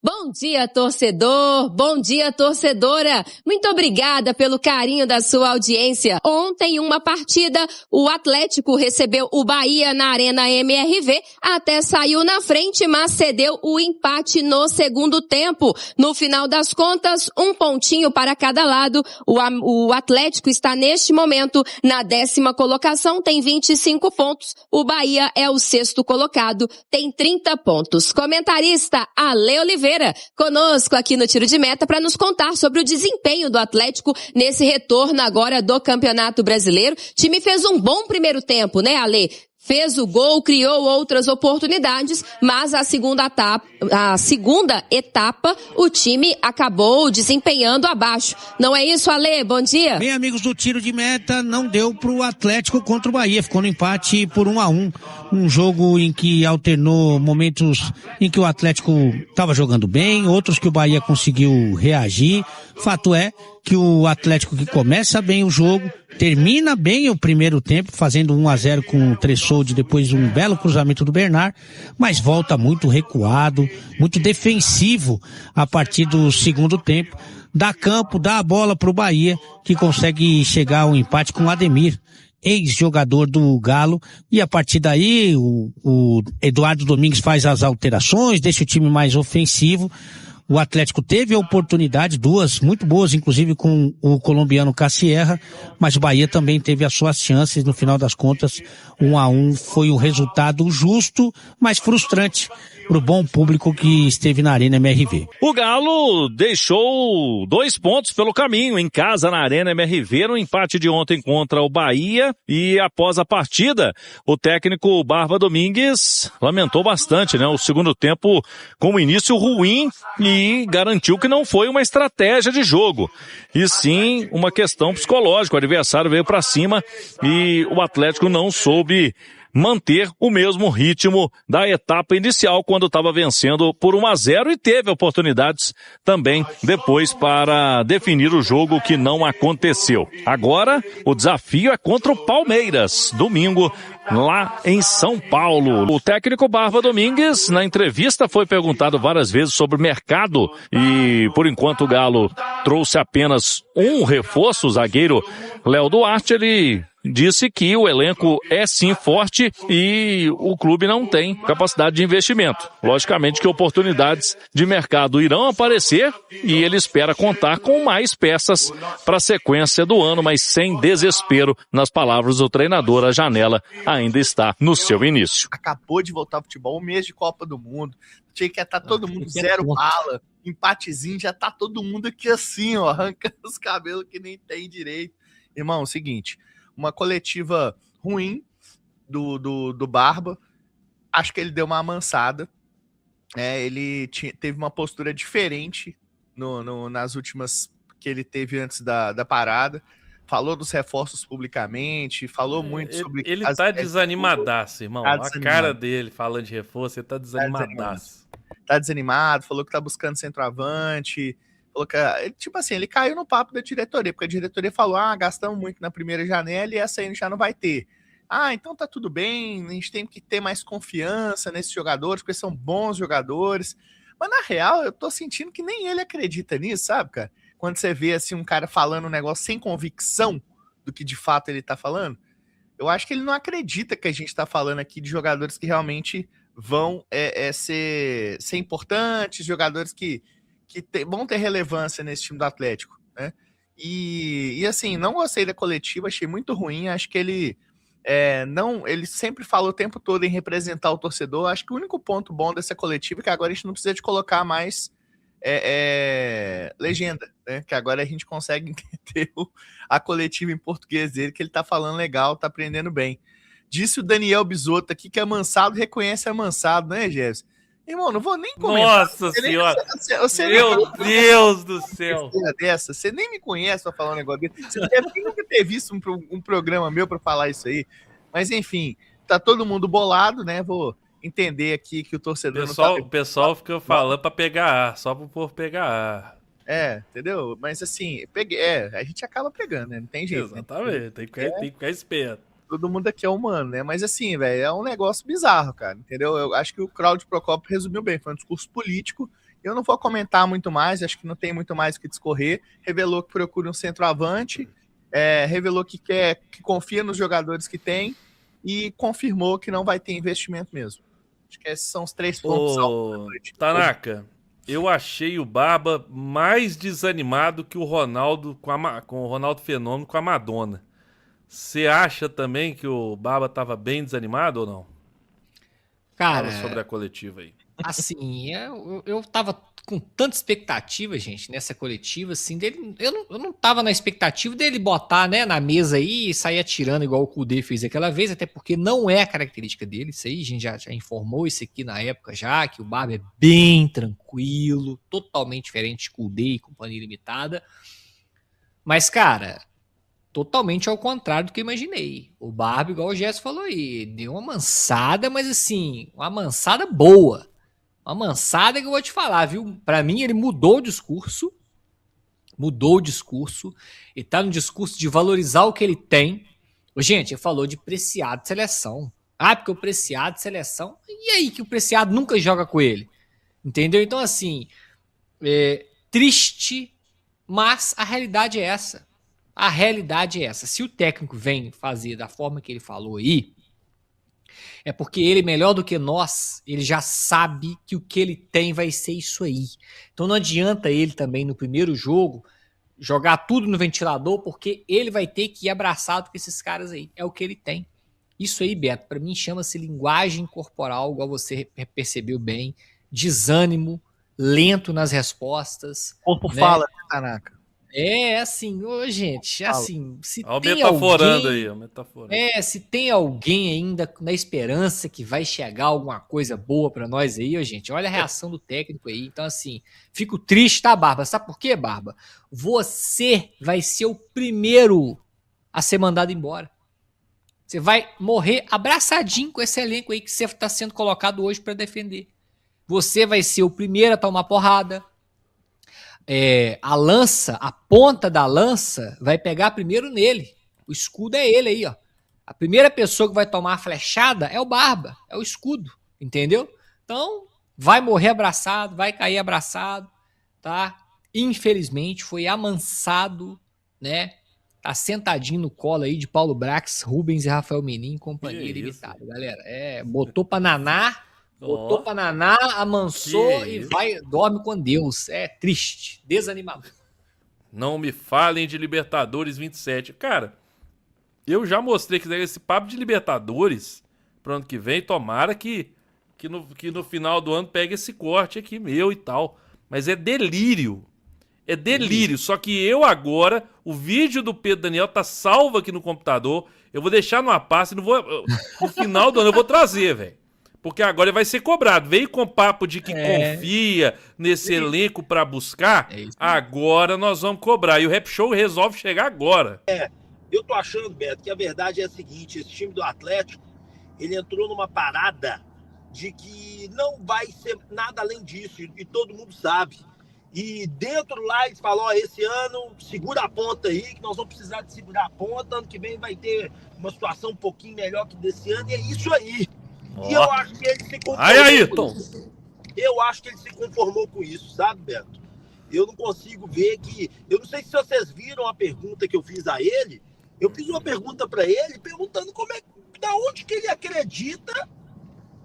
Bom dia, torcedor! Bom dia, torcedora! Muito obrigada pelo carinho da sua audiência. Ontem, uma partida, o Atlético recebeu o Bahia na Arena MRV, até saiu na frente, mas cedeu o empate no segundo tempo. No final das contas, um pontinho para cada lado. O Atlético está neste momento na 10ª colocação, tem 25 pontos. O Bahia é o 6º colocado, tem 30 pontos. Comentarista Ale Oliveira, conosco aqui no Tiro de Meta para nos contar sobre o desempenho do Atlético nesse retorno agora do Campeonato Brasileiro. O time fez um bom primeiro tempo, né, Ale? Fez o gol, criou outras oportunidades, mas a segunda etapa, o time acabou desempenhando abaixo. Não é isso, Ale? Bom dia. Bem, amigos do Tiro de Meta, não deu pro Atlético contra o Bahia, ficou no empate por 1-1. Um jogo em que alternou momentos em que o Atlético estava jogando bem, outros que o Bahia conseguiu reagir. Fato é que o Atlético, que começa bem o jogo, termina bem o primeiro tempo, fazendo 1-0 com o Tressoldi, depois um belo cruzamento do Bernard, mas volta muito recuado, muito defensivo a partir do segundo tempo, dá campo, dá a bola pro Bahia, que consegue chegar ao empate com o Ademir, ex-jogador do Galo, e a partir daí o Eduardo Domingues faz as alterações, deixa o time mais ofensivo. O Atlético teve a oportunidade, duas muito boas, inclusive com o colombiano Cassierra, mas o Bahia também teve as suas chances. No final das contas, 1-1 foi um resultado justo, mas frustrante para o bom público que esteve na Arena MRV. O Galo deixou 2 pontos pelo caminho em casa na Arena MRV, no empate de ontem contra o Bahia, e após a partida, o técnico Barba Domingues lamentou bastante, né? O segundo tempo com um início ruim e garantiu que não foi uma estratégia de jogo, e sim uma questão psicológica. O adversário veio para cima e o Atlético não soube manter o mesmo ritmo da etapa inicial, quando estava vencendo por 1-0, e teve oportunidades também depois para definir o jogo, que não aconteceu. Agora o desafio é contra o Palmeiras, domingo, lá em São Paulo. O técnico Barba Domingues, na entrevista, foi perguntado várias vezes sobre o mercado, e por enquanto o Galo trouxe apenas um reforço, o zagueiro Léo Duarte. Ele disse que o elenco é sim forte e o clube não tem capacidade de investimento. Logicamente que oportunidades de mercado irão aparecer e ele espera contar com mais peças para a sequência do ano, mas sem desespero. Nas palavras do treinador, a janela ainda está no seu início. Acabou de voltar ao futebol, um mês de Copa do Mundo, tinha que estar todo mundo zero bala, empatezinho, já tá todo mundo aqui assim, ó, arrancando os cabelos que nem tem direito. Irmão, é o seguinte, uma coletiva ruim do Barba, acho que ele deu uma amansada, ele teve uma postura diferente nas últimas que ele teve antes da parada, falou dos reforços publicamente, falou muito sobre... Ele tá desanimadaço, irmão, a cara dele falando de reforço, ele tá desanimadaço. Tá desanimado, falou que tá buscando centroavante... Tipo assim, ele caiu no papo da diretoria, porque a diretoria falou, gastamos muito na primeira janela e essa aí já não vai ter. Então tá tudo bem, a gente tem que ter mais confiança nesses jogadores, porque são bons jogadores. Mas na real, eu tô sentindo que nem ele acredita nisso, sabe, cara? Quando você vê assim um cara falando um negócio sem convicção do que de fato ele tá falando, eu acho que ele não acredita que a gente tá falando aqui de jogadores que realmente vão ser importantes, jogadores que vão ter relevância nesse time do Atlético, né? E assim, não gostei da coletiva, achei muito ruim, acho que ele sempre fala o tempo todo em representar o torcedor. Acho que o único ponto bom dessa coletiva é que agora a gente não precisa de colocar mais legenda, né? Que agora a gente consegue entender a coletiva em português dele, que ele tá falando legal, tá aprendendo bem. Disse o Daniel Bisotto aqui que amansado reconhece amansado, né, Jefferson? Irmão, não vou nem comentar. Nossa senhora! Meu Deus do céu! Você nem me conhece pra falar um negócio dele. Você deve nunca ter visto um programa meu pra falar isso aí. Mas enfim, tá todo mundo bolado, né? Vou entender aqui que o torcedor O pessoal fica falando pra pegar ar, só pro povo pegar ar. Entendeu? Mas assim, a gente acaba pegando, né? Não tem jeito. Exatamente, né? Tem que ficar esperto. Todo mundo aqui é humano, né? Mas assim, velho, é um negócio bizarro, cara, entendeu? Eu acho que o Claudio Procópio resumiu bem, foi um discurso político Eu não vou comentar muito mais, acho que não tem muito mais o que discorrer. Revelou que procura um centroavante, revelou que confia nos jogadores que tem e confirmou que não vai ter investimento mesmo. Acho que esses são os 3 pontos altos da noite. Tanaka, eu achei o Barba mais desanimado que o Ronaldo com o Ronaldo Fenômeno com a Madonna. Você acha também que o Barba estava bem desanimado ou não? Cara, fala sobre a coletiva aí. Assim, eu tava com tanta expectativa, gente, nessa coletiva, assim, dele. Eu não tava na expectativa dele botar, né, na mesa aí e sair atirando igual o Kudê fez aquela vez, até porque não é a característica dele. Isso aí, a gente já informou isso aqui na época já, que o Barba é bem tranquilo, totalmente diferente de Kudê e Companhia Limitada. Mas, cara, totalmente ao contrário do que eu imaginei. O Barba, igual o Gerson falou aí, deu uma mansada, mas assim, uma mansada boa. Uma mansada que eu vou te falar, viu? Pra mim, ele mudou o discurso. Ele tá no discurso de valorizar o que ele tem. Gente, ele falou de Preciado de seleção. Porque o Preciado de seleção... E aí que o Preciado nunca joga com ele? Entendeu? Então, assim, triste, mas a realidade é essa. A realidade é essa. Se o técnico vem fazer da forma que ele falou aí, é porque ele, melhor do que nós, ele já sabe que o que ele tem vai ser isso aí. Então não adianta ele também, no primeiro jogo, jogar tudo no ventilador, porque ele vai ter que ir abraçado com esses caras aí. É o que ele tem. Isso aí, Beto, pra mim chama-se linguagem corporal, igual você percebeu bem. Desânimo, lento nas respostas. O corpo fala, né, Tanaka? Assim, gente, assim, se tem metaforando alguém... aí, metaforando. Se tem alguém ainda na esperança que vai chegar alguma coisa boa pra nós aí, gente, olha a reação do técnico aí. Então, assim, fico triste, tá, Barba? Sabe por quê, Barba? Você vai ser o primeiro a ser mandado embora. Você vai morrer abraçadinho com esse elenco aí que você tá sendo colocado hoje pra defender. Você vai ser o primeiro a tomar porrada. A lança, a ponta da lança vai pegar primeiro nele. O escudo é ele aí, ó. A primeira pessoa que vai tomar a flechada é o Barba, é o escudo, entendeu? Então, vai morrer abraçado, vai cair abraçado, tá? Infelizmente, foi amansado, né? Tá sentadinho no colo aí de Paulo Brax, Rubens e Rafael Menin, Companhia Limitada, galera. Botou pra naná. Botou pra naná, amansou e dorme com Deus. É triste, desanimador. Não me falem de Libertadores 27. Cara, eu já mostrei que esse papo de Libertadores pro ano que vem, tomara que no final do ano pegue esse corte aqui meu e tal. Mas é delírio. É delírio. Só que eu agora, o vídeo do Pedro Daniel tá salvo aqui no computador. Eu vou deixar numa pasta e no final do ano eu vou trazer, velho. Porque agora ele vai ser cobrado. Veio com papo de que confia nesse elenco pra buscar. Agora nós vamos cobrar. E o Rap Show resolve chegar agora. Eu tô achando, Beto, que a verdade é a seguinte. Esse time do Atlético, ele entrou numa parada de que não vai ser nada além disso. E todo mundo sabe. E dentro lá eles falam, esse ano segura a ponta aí, que nós vamos precisar de segurar a ponta. Ano que vem vai ter uma situação um pouquinho melhor que desse ano. E é isso aí. E eu acho que ele se conformou com isso. Eu acho que ele se conformou com isso, sabe, Beto? Eu não consigo ver que... Eu não sei se vocês viram a pergunta que eu fiz a ele. Eu fiz uma pergunta para ele, perguntando da onde que ele acredita,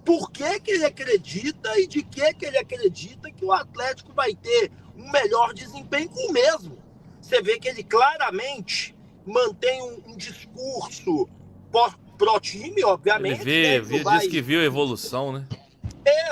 por que ele acredita e de que ele acredita que o Atlético vai ter um melhor desempenho com o mesmo. Você vê que ele claramente mantém um discurso pro time, obviamente. Ele diz que viu a evolução, né?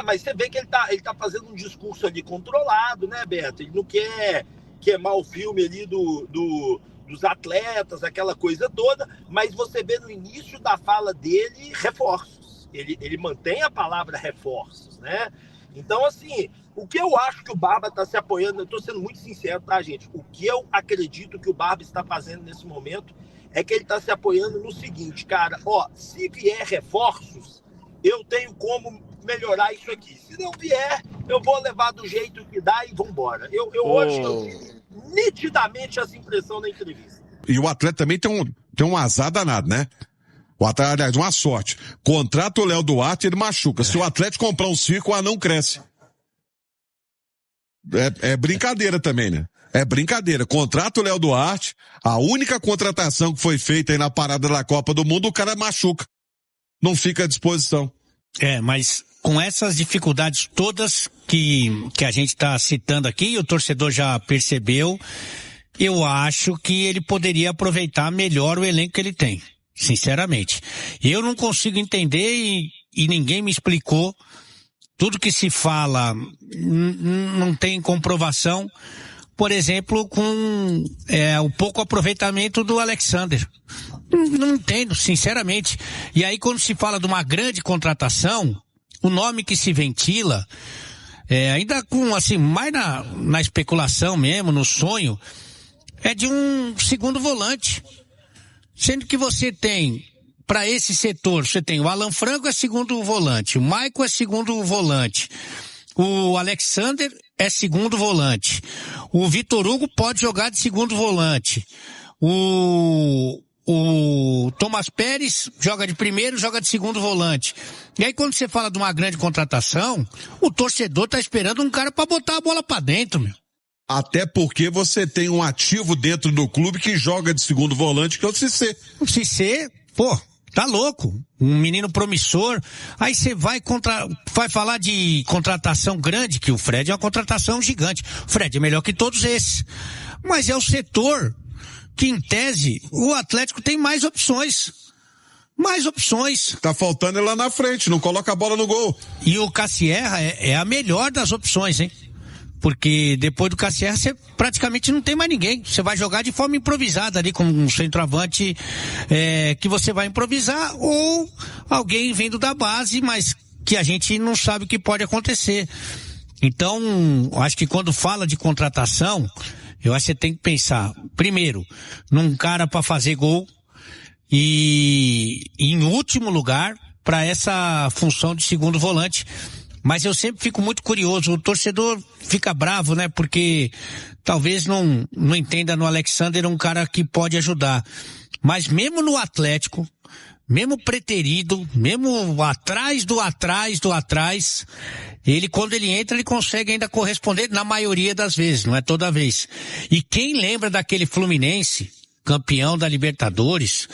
Mas você vê que ele tá fazendo um discurso ali controlado, né, Beto? Ele não quer queimar o filme ali dos atletas, aquela coisa toda, mas você vê no início da fala dele reforços. Ele mantém a palavra reforços, né? Então, assim, o que eu acho que o Barba tá se apoiando, eu tô sendo muito sincero, tá, gente? O que eu acredito que o Barba está fazendo nesse momento é que ele está se apoiando no seguinte, cara, se vier reforços, eu tenho como melhorar isso aqui. Se não vier, eu vou levar do jeito que dá e vambora. Hoje eu tive nitidamente essa impressão na entrevista. E o atleta também tem um azar danado, né? O atleta, aliás, uma sorte. Contrata o Léo Duarte, ele machuca. Se o Atlético comprar um circo, o anão cresce. É brincadeira também, né? É brincadeira. Contrata o Léo Duarte, a única contratação que foi feita aí na parada da Copa do Mundo, o cara machuca. Não fica à disposição. Mas com essas dificuldades todas que a gente está citando aqui, o torcedor já percebeu, eu acho que ele poderia aproveitar melhor o elenco que ele tem, sinceramente. Eu não consigo entender e ninguém me explicou. Tudo que se fala não tem comprovação. Por exemplo, com o pouco aproveitamento do Alexander. Não entendo, sinceramente. E aí, quando se fala de uma grande contratação, o nome que se ventila, ainda com, assim, mais na especulação mesmo, no sonho, é de um segundo volante. Sendo que você tem, para esse setor, você tem o Alan Franco é segundo volante, o Maicon é segundo volante, o Alexander é segundo volante, o Vitor Hugo pode jogar de segundo volante, o Thomas Pérez joga de primeiro, joga de segundo volante. E aí quando você fala de uma grande contratação, o torcedor tá esperando um cara para botar a bola para dentro, meu. Até porque você tem um ativo dentro do clube que joga de segundo volante, que é o Cissé. O Cissé, tá louco. Um menino promissor. Aí você vai falar de contratação grande, que o Fred é uma contratação gigante. O Fred é melhor que todos esses. Mas é o setor que, em tese, o Atlético tem mais opções. Mais opções. Tá faltando ele lá na frente, não coloca a bola no gol. E o Cassierra é a melhor das opções, hein? Porque depois do Cassierra você praticamente não tem mais ninguém. Você vai jogar de forma improvisada ali com um centroavante que você vai improvisar, ou alguém vindo da base, mas que a gente não sabe o que pode acontecer. Então, acho que quando fala de contratação, eu acho que você tem que pensar, primeiro, num cara para fazer gol e em último lugar, para essa função de segundo volante. Mas eu sempre fico muito curioso, o torcedor fica bravo, né, porque talvez não entenda no Alexander um cara que pode ajudar. Mas mesmo no Atlético, mesmo preterido, mesmo atrás do atrás, ele quando ele entra, ele consegue ainda corresponder na maioria das vezes, não é toda vez. E quem lembra daquele Fluminense, campeão da Libertadores,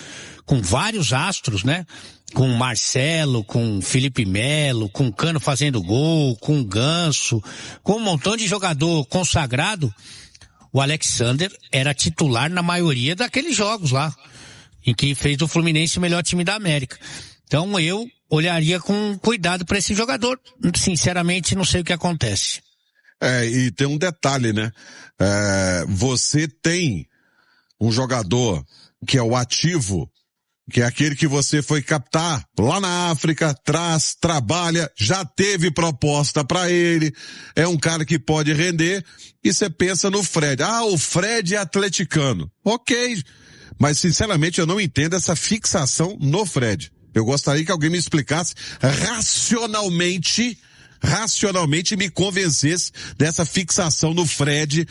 com vários astros, né? Com Marcelo, com Felipe Melo, com Cano fazendo gol, com Ganso, com um montão de jogador consagrado, o Alexander era titular na maioria daqueles jogos lá, em que fez do Fluminense o melhor time da América. Então eu olharia com cuidado para esse jogador. Sinceramente, não sei o que acontece. E tem um detalhe, né? Você tem um jogador que é o ativo, que é aquele que você foi captar lá na África, trabalha, já teve proposta para ele, é um cara que pode render, e você pensa no Fred. O Fred é atleticano. Ok, mas sinceramente eu não entendo essa fixação no Fred. Eu gostaria que alguém me explicasse racionalmente me convencesse dessa fixação no Fred,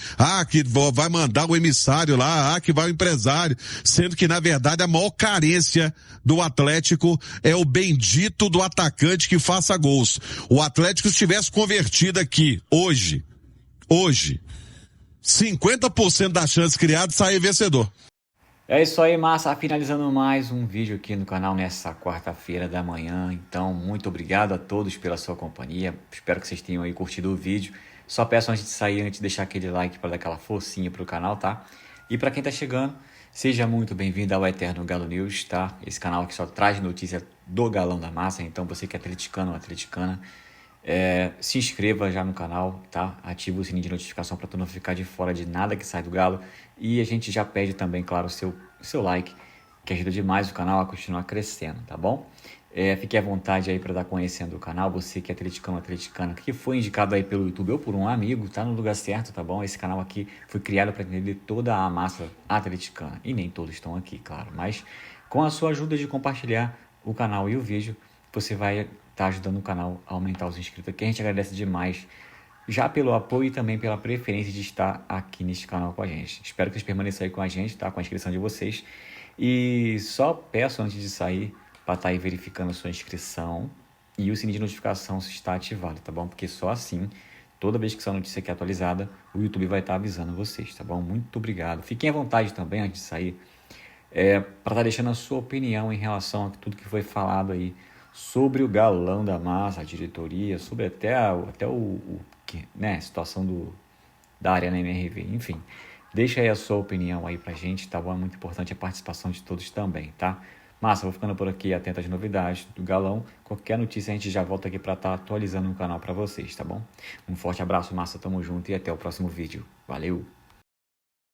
que vai mandar o emissário lá, que vai o empresário, sendo que na verdade a maior carência do Atlético é o bendito do atacante que faça gols. O Atlético, se tivesse convertido aqui hoje, 50% das chances criadas, sair vencedor. É isso aí, massa. Finalizando mais um vídeo aqui no canal nessa quarta-feira da manhã. Então, muito obrigado a todos pela sua companhia. Espero que vocês tenham aí curtido o vídeo. Só peço antes de sair, antes de deixar aquele like para dar aquela forcinha pro canal, tá? E para quem tá chegando, seja muito bem-vindo ao Eterno Galo News, tá? Esse canal que só traz notícia do Galão da Massa. Então, você que é atleticano ou atleticana, se inscreva já no canal, tá? Ativa o sininho de notificação para tu não ficar de fora de nada que sai do Galo. E a gente já pede também, claro, o seu like, que ajuda demais o canal a continuar crescendo, tá bom? Fique à vontade aí para estar conhecendo o canal. Você que é atleticano ou atleticana, que foi indicado aí pelo YouTube ou por um amigo, tá no lugar certo, tá bom? Esse canal aqui foi criado para atender toda a massa atleticana. E nem todos estão aqui, claro. Mas com a sua ajuda de compartilhar o canal e o vídeo, você vai estar ajudando o canal a aumentar os inscritos aqui. A gente agradece demais já pelo apoio e também pela preferência de estar aqui neste canal com a gente. Espero que vocês permaneçam aí com a gente, tá? Com a inscrição de vocês. E só peço antes de sair para estar aí verificando a sua inscrição e o sininho de notificação se está ativado, tá bom? Porque só assim Toda vez que essa notícia aqui é atualizada, o YouTube vai estar avisando vocês, tá bom? Muito obrigado. Fiquem à vontade também, antes de sair, para estar deixando a sua opinião em relação a tudo que foi falado aí sobre o Galão da Massa, a diretoria, sobre até a situação da Arena MRV, enfim. Deixa aí a sua opinião aí pra gente, tá bom? É muito importante a participação de todos também, tá? Massa, vou ficando por aqui, atento às novidades do Galão. Qualquer notícia a gente já volta aqui pra estar atualizando no canal pra vocês, tá bom? Um forte abraço, Massa, tamo junto e até o próximo vídeo. Valeu!